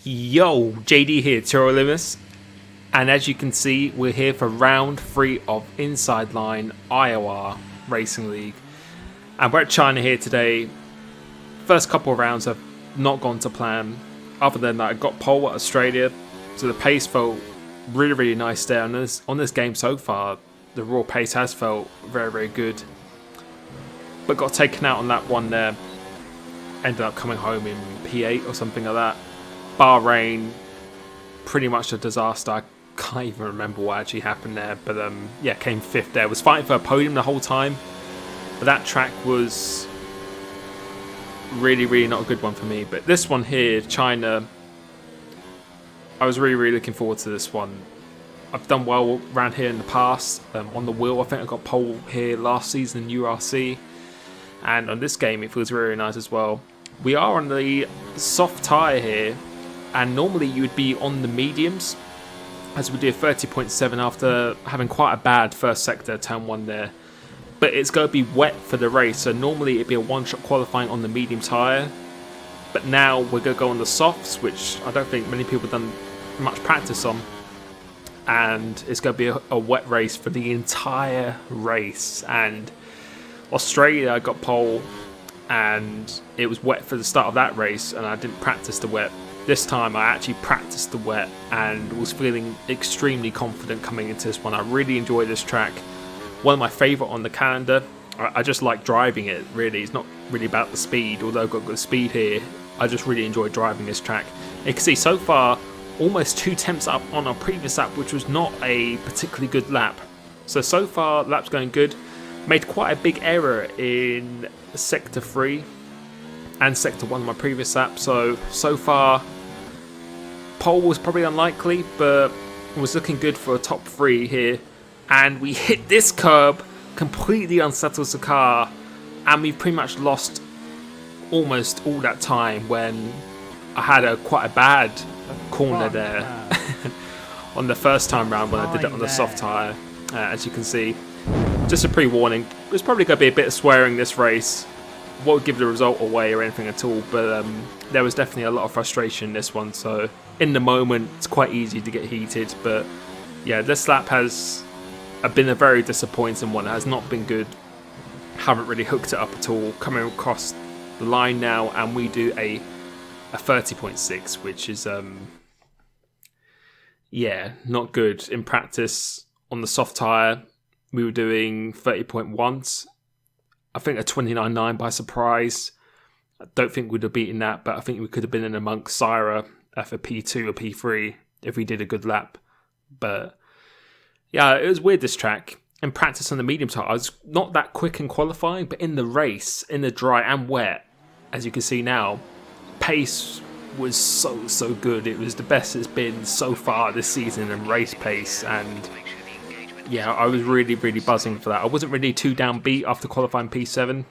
Yo, JD here, Limitless, and as you can see, we're here for round 3 of Inside Line IOR Racing League, and we're at China here today. First couple of rounds have not gone to plan. Other than that, I got pole at Australia, so the pace felt really nice there. On this game so far, the raw pace has felt very good, but got taken out on that one there. Ended up coming home in P8 or something like that. Bahrain, pretty much a disaster. I can't even remember what actually happened there, but yeah, came 5th there. Was fighting for a podium the whole time, but that track was really not a good one for me. But this one here, China, I was really looking forward to this one. I've done well around here in the past. On the wheel, I think I got pole here last season in URC, and on this game it feels really nice as well. We are on the soft tyre here, and normally you would be on the mediums, as we do 30.7 after having quite a bad first sector, turn 1 there. But it's going to be wet for the race, so normally it'd be a one-shot qualifying on the medium tyre. But now we're going to go on the softs, which I don't think many people have done much practice on. And it's going to be a wet race for the entire race. And Australia got pole, and it was wet for the start of that race, and I didn't practice the wet. This time I actually practiced the wet and was feeling extremely confident coming into this one. I really enjoy this track. One of my favourite on the calendar. I just like driving it, really. It's not really about the speed, although I've got good speed here. I just really enjoy driving this track. You can see so far almost 2 tenths up on our previous lap, which was not a particularly good lap. So far lap's going good. Made quite a big error in Sector 3 and Sector 1 on my previous lap. So far pole was probably unlikely, but was looking good for a top 3 here. And we hit this curb, completely unsettles the car, and we've pretty much lost almost all that time when I had quite a bad corner there on the first time round when I did it on the soft tyre. As you can see, just a pre-warning, there's probably going to be a bit of swearing this race. Won't give the result away or anything at all, but there was definitely a lot of frustration in this one. So in the moment, it's quite easy to get heated. But yeah, this lap has been a very disappointing one. It has not been good. Haven't really hooked it up at all. Coming across the line now, and we do a 30.6, which is yeah, not good. In practice on the soft tyre, we were doing 30.1s. I think a 29.9 by surprise. I don't think we'd have beaten that, but I think we could have been in amongst Syra for P2 or P3 if we did a good lap. But yeah, it was weird, this track. In practice on the medium tyre, I was not that quick in qualifying, but in the race, in the dry and wet, as you can see now, pace was so good. It was the best it's been so far this season in race pace, and yeah, I was really buzzing for that. I wasn't really too downbeat after qualifying P7.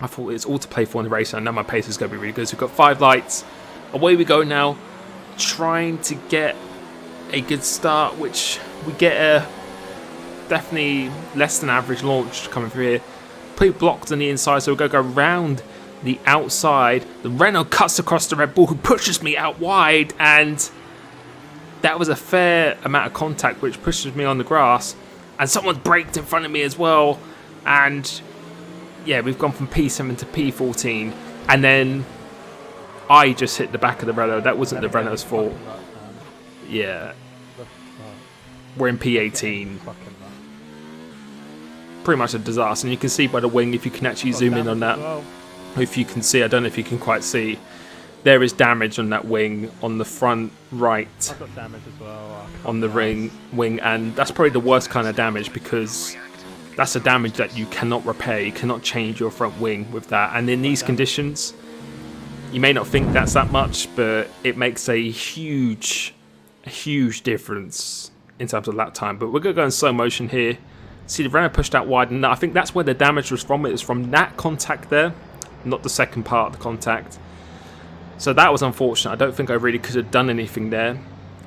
I thought it's all to play for in the race, and I know my pace is going to be really good. So we've got 5 lights. Away we go now, trying to get a good start, which we get a definitely less than average launch coming through here. Pretty blocked on the inside, so we're going to go round the outside. The Renault cuts across the Red Bull, who pushes me out wide, and that was a fair amount of contact, which pushes me on the grass. And someone braked in front of me as well. And yeah, we've gone from P7 to P14. And then I just hit the back of the Renault. That wasn't the Renault's fault. Yeah. We're in P18. Pretty much a disaster. And you can see by the wing, if you can actually zoom in on that. If you can see, I don't know if you can quite see. There is damage on that wing on the front right. I've got damage as well. On the wing, and that's probably the worst kind of damage, because that's a damage that you cannot repair. You cannot change your front wing with that. And in these conditions, you may not think that's that much, but it makes a huge difference in terms of lap time. But we're going to go in slow motion here. See the Renault pushed out wide, and I think that's where the damage was from. It was from that contact there, not the second part of the contact. So that was unfortunate. I don't think I really could have done anything there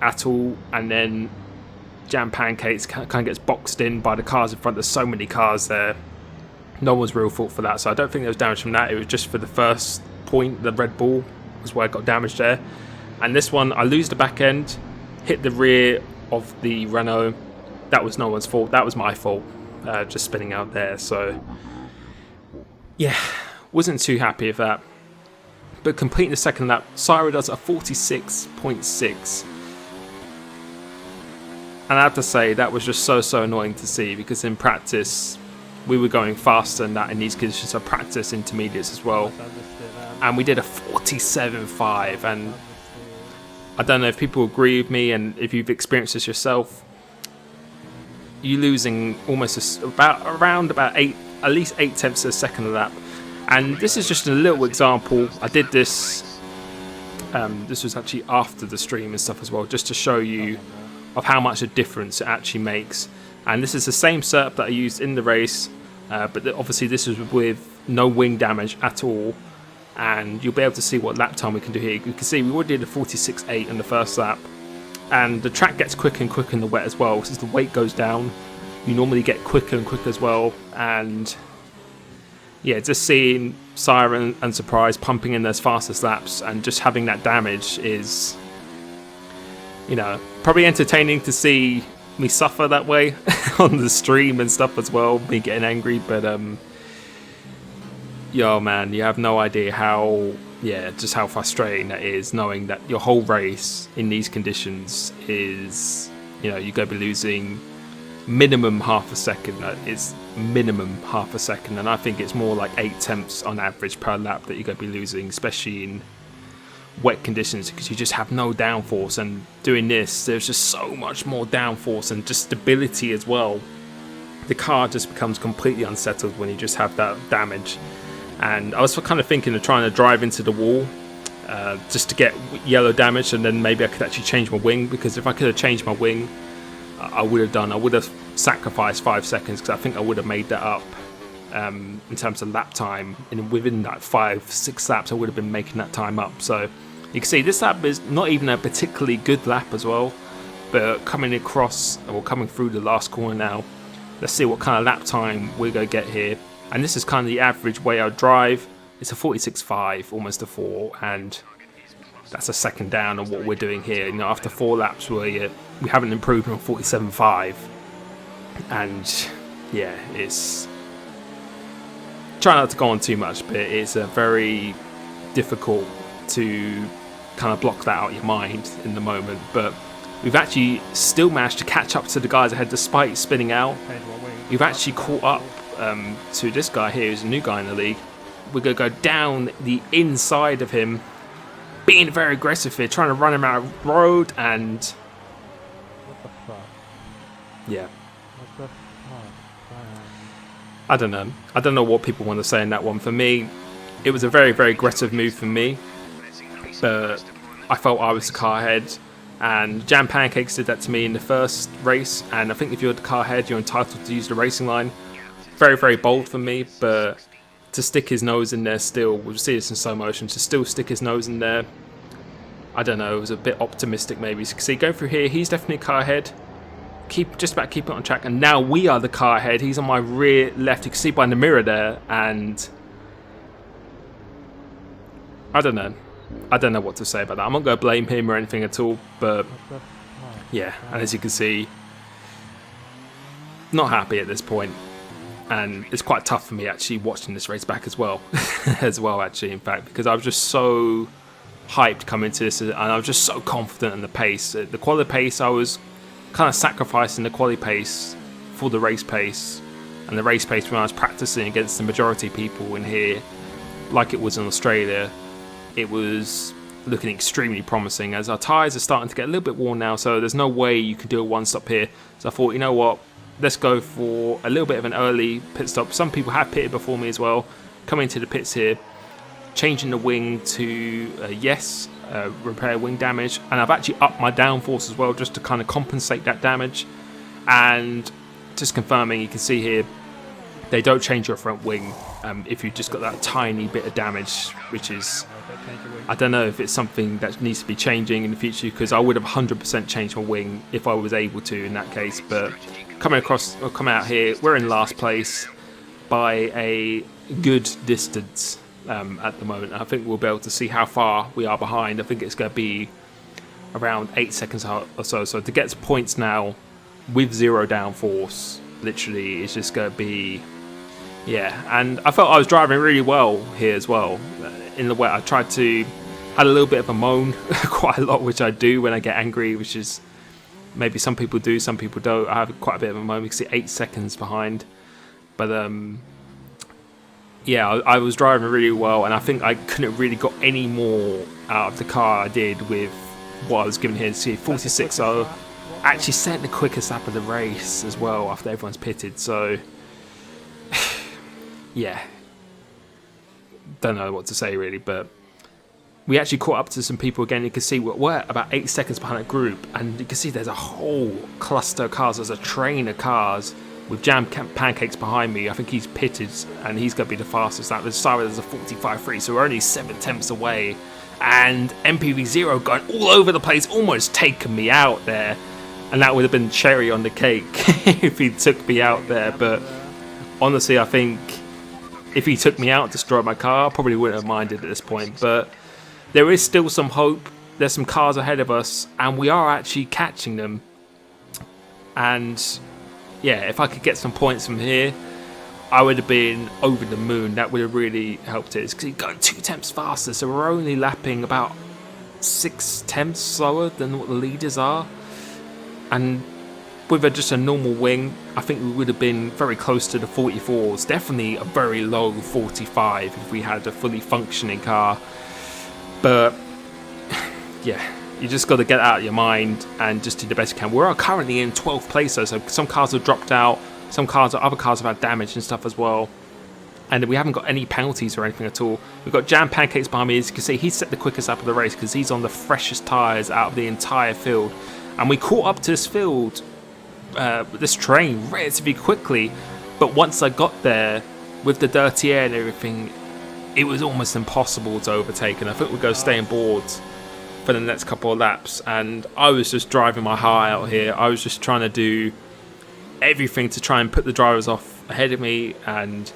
at all. And then Jam Pancakes kind of gets boxed in by the cars in front. There's so many cars there. No one's real fault for that. So I don't think there was damage from that. It was just for the first point, the Red Bull was where I got damaged there. And this one, I lose the back end, hit the rear of the Renault. That was no one's fault. That was my fault, just spinning out there. So, yeah, wasn't too happy with that. But completing the second lap, Syra does a 46.6. And I have to say, that was just so annoying to see, because in practice, we were going faster than that in these conditions of practice intermediates as well. And we did a 47.5, and I don't know if people agree with me, and if you've experienced this yourself, you losing almost around about at least 8 tenths of a second a lap. And this is just a little example. I did this, this was actually after the stream and stuff as well, just to show you of how much a difference it actually makes. And this is the same setup that I used in the race, but obviously this is with no wing damage at all. And you'll be able to see what lap time we can do here. You can see we already did a 46.8 in the first lap, and the track gets quicker and quicker in the wet as well. Since the weight goes down, you normally get quicker and quicker as well. And yeah, just seeing Siren and Surprise pumping in those fastest laps and just having that damage is, you know, probably entertaining to see me suffer that way on the stream and stuff as well, me getting angry. But yo, man, you have no idea how, just how frustrating that is, knowing that your whole race in these conditions is, you know, you're going to be losing minimum half a second. It's minimum half a second, and I think it's more like 8 tenths on average per lap that you're going to be losing, especially in wet conditions, because you just have no downforce. And doing this, there's just so much more downforce and just stability as well. The car just becomes completely unsettled when you just have that damage. And I was kind of thinking of trying to drive into the wall just to get yellow damage, and then maybe I could actually change my wing, because if I could have changed my wing, I would have sacrificed 5 seconds, because I think I would have made that up in terms of lap time. And within like 5-6 laps, I would have been making that time up. So you can see this lap is not even a particularly good lap as well, but coming across, or coming through the last corner now, let's see what kind of lap time we're going to get here. And this is kind of the average way I drive. It's a 46.5, almost a 4, and that's a second down on what we're doing here. You know, after 4 laps, we haven't improved on 47.5, and yeah, it's, try not to go on too much, but it's a very difficult to kind of block that out of your mind in the moment. But we've actually still managed to catch up to the guys ahead despite spinning out. We've actually caught up to this guy here, who's a new guy in the league. We're going to go down the inside of him, being very aggressive here, trying to run him out of the road. And what the fuck? Yeah, What the fuck? I don't know what people want to say in that one. For me, it was a very aggressive move for me, but I felt I was the car ahead. And Jam Pancakes did that to me in the first race, and I think if you're the car ahead, you're entitled to use the racing line. Very bold for me, but to stick his nose in there still, we'll see this in slow motion, to still stick his nose in there, I don't know, it was a bit optimistic maybe. So you can see going through here, he's definitely a car ahead, just about keeping it on track, and now we are the car ahead. He's on my rear left, you can see by the mirror there, and I don't know what to say about that. I'm not going to blame him or anything at all, but yeah, and as you can see, not happy at this point. And it's quite tough for me actually watching this race back as well, actually, in fact, because I was just so hyped coming to this, and I was just so confident in the pace. The quali pace, I was kind of sacrificing the quali pace for the race pace, and the race pace when I was practicing against the majority people in here, like it was in Australia, it was looking extremely promising, as our tyres are starting to get a little bit worn now, so there's no way you can do a one-stop here. So I thought, you know what, let's go for a little bit of an early pit stop. Some people have pitted before me as well. Coming to the pits here, changing the wing to repair wing damage, and I've actually upped my downforce as well just to kind of compensate that damage. And just confirming, you can see here, they don't change your front wing if you've just got that tiny bit of damage, which is, I don't know if it's something that needs to be changing in the future, because I would have 100% changed my wing if I was able to in that case. But coming out here, we're in last place by a good distance at the moment. I think we'll be able to see how far we are behind. I think it's going to be around 8 seconds or so. So to get to points now with 0 downforce, literally, it's just going to be, yeah. And I felt I was driving really well here as well. In the wet, I had a little bit of a moan, quite a lot, which I do when I get angry, which is maybe some people do, some people don't. I have quite a bit of a moan because it's 8 seconds behind. But yeah, I was driving really well, and I think I couldn't really got any more out of the car I did with what I was given here. See, 46.0, actually set the quickest lap of the race as well after everyone's pitted. So yeah, don't know what to say really, but we actually caught up to some people again. You can see we're about 8 seconds behind a group, and you can see there's a whole cluster of cars. There's a train of cars with jam pancakes behind me. I think he's pitted, and he's going to be the fastest. That there's a 45.3, so we're only 7 tenths away. And MPV0 going all over the place, almost taking me out there. And that would have been cherry on the cake if he took me out there. But honestly, I think if he took me out and destroyed my car, I probably wouldn't have minded at this point. But there is still some hope. There's some cars ahead of us, and we are actually catching them. And yeah, if I could get some points from here, I would have been over the moon. That would have really helped it. It's because he's going 2 tenths faster, so we're only lapping about 6 tenths slower than what the leaders are. And with just a normal wing, I think we would have been very close to the 44s. Definitely a very low 45 if we had a fully functioning car. But yeah, you just got to get out of your mind and just do the best you can. We're currently in 12th place though, so some cars have dropped out, other cars have had damage and stuff as well. And we haven't got any penalties or anything at all. We've got Jam Pancakes behind me. As you can see, he's set the quickest lap of the race because he's on the freshest tyres out of the entire field. And we caught up to this field, this train, relatively quickly. But once I got there, with the dirty air and everything, it was almost impossible to overtake. And I think we'll go stay on board for the next couple of laps. And I was just driving my heart out here. I was just trying to do everything to try and put the drivers off ahead of me, and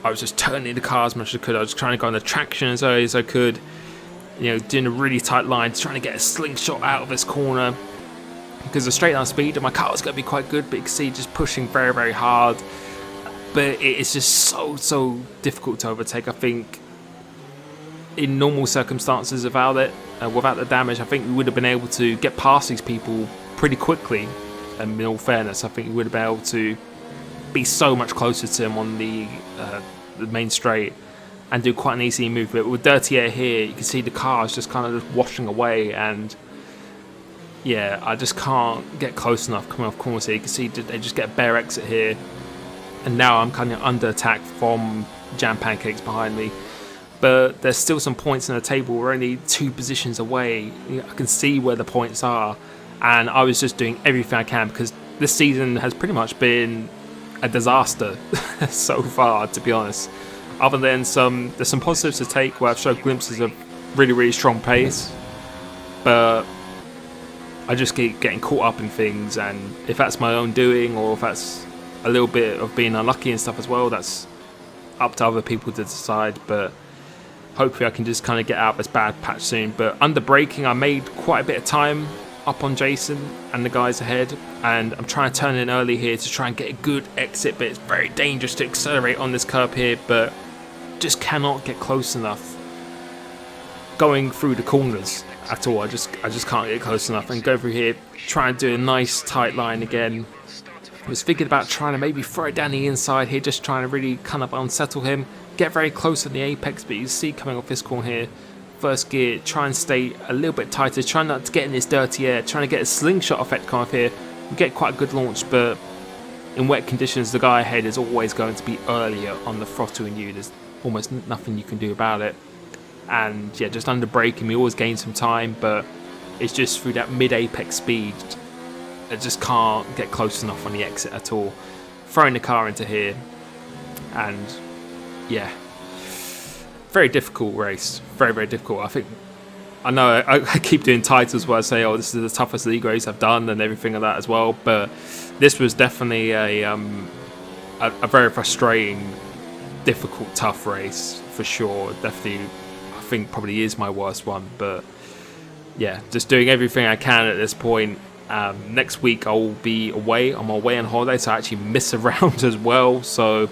I was just turning the car as much as I could. I was trying to go on the traction as early as I could, you know, doing a really tight line, trying to get a slingshot out of this corner because the straight line speed of my car was going to be quite good, but you can see just pushing very, very hard. But it's just so difficult to overtake. I think in normal circumstances without the damage, I think we would have been able to get past these people pretty quickly. And in all fairness, I think we would have been able to be so much closer to him on the main straight and do quite an easy move. But with dirty air here, you can see the car is just kind of just washing away, and yeah, I just can't get close enough coming off corners here. You can see they just get a bare exit here, and now I'm kind of under attack from Jam Pancakes behind me. But there's still some points in the table. We're only 2 positions away. I can see where the points are. And I was just doing everything I can because this season has pretty much been a disaster so far, to be honest. Other than there's some positives to take where I've showed glimpses of really, really strong pace. But I just keep getting caught up in things, and if that's my own doing or if that's a little bit of being unlucky and stuff as well, that's up to other people to decide. But hopefully I can just kind of get out of this bad patch soon. But under braking, I made quite a bit of time up on Jason and the guys ahead, and I'm trying to turn in early here to try and get a good exit, but it's very dangerous to accelerate on this curb here, but just cannot get close enough going through the corners at all. I just can't get close enough and go through here, try and do a nice tight line again. I was thinking about trying to maybe throw it down the inside here, just trying to really kind of unsettle him, get very close on the apex, but you see coming off this corner here, first gear, try and stay a little bit tighter, try not to get in this dirty air, trying to get a slingshot effect come off here. We get quite a good launch, but in wet conditions, the guy ahead is always going to be earlier on the throttle than you. There's almost nothing you can do about it. And yeah, just under braking, we always gain some time, but it's just through that mid-apex speed, I just can't get close enough on the exit at all. Throwing the car into here, and yeah, very difficult race, very difficult. I know I keep doing titles where I say, oh, this is the toughest league race I've done and everything like that as well, but this was definitely a very frustrating, difficult, tough race for sure. Definitely, I think probably is my worst one, but yeah, just doing everything I can at this point. Next week I'll be away. I'm away on holiday, so I actually miss a round as well. So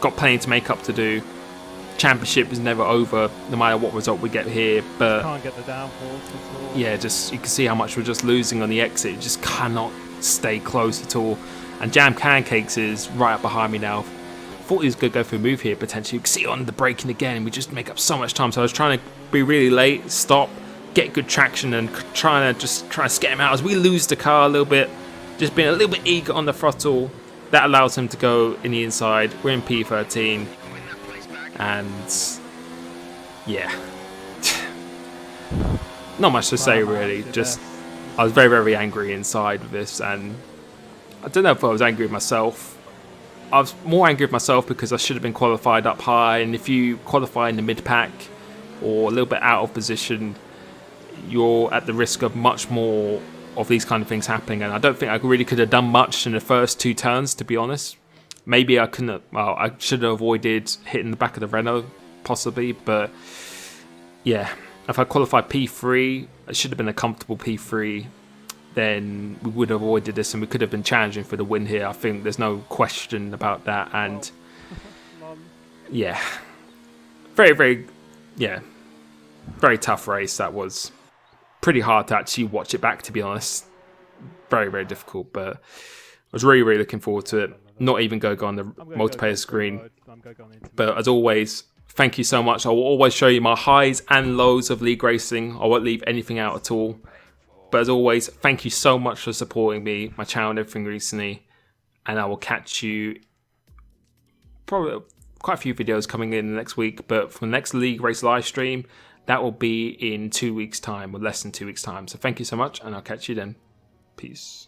got plenty to make up to do. Championship is never over, no matter what result we get here. But Can't get the downforce at all. yeah, just you can see how much we're just losing on the exit. You just cannot stay close at all. And Jam Pancakes is right up behind me now. Thought he was going to go for a move here potentially. You can see on the braking again, and we just make up so much time. So I was trying to be really late, stop, get good traction, and trying to skate him out as we lose the car a little bit. Just being a little bit eager on the throttle. That allows him to go in the inside. We're in P13. And yeah, not much to say really. Just I was very, very angry inside with this, and I don't know if I was angry with myself. I was more angry with myself because I should have been qualified up high, and if you qualify in the mid pack or a little bit out of position, you're at the risk of much more of these kind of things happening. And I don't think I really could have done much in the first 2 turns, to be honest. Maybe I couldn't. Well, I should have avoided hitting the back of the Renault, possibly. But yeah, if I qualified P3, it should have been a comfortable P3. Then we would have avoided this, and we could have been challenging for the win here. I think there's no question about that. And yeah, very, very, yeah, very tough race. That was pretty hard to actually watch it back, to be honest. Very, very difficult, but I was really, really looking forward to it. Not even go on the multiplayer screen. But as always, thank you so much. I will always show you my highs and lows of league racing. I won't leave anything out at all. But as always, thank you so much for supporting me, my channel and everything recently. And I will catch you probably quite a few videos coming in next week. But for the next league race live stream, that will be in 2 weeks' time, or less than 2 weeks' time. So thank you so much, and I'll catch you then. Peace.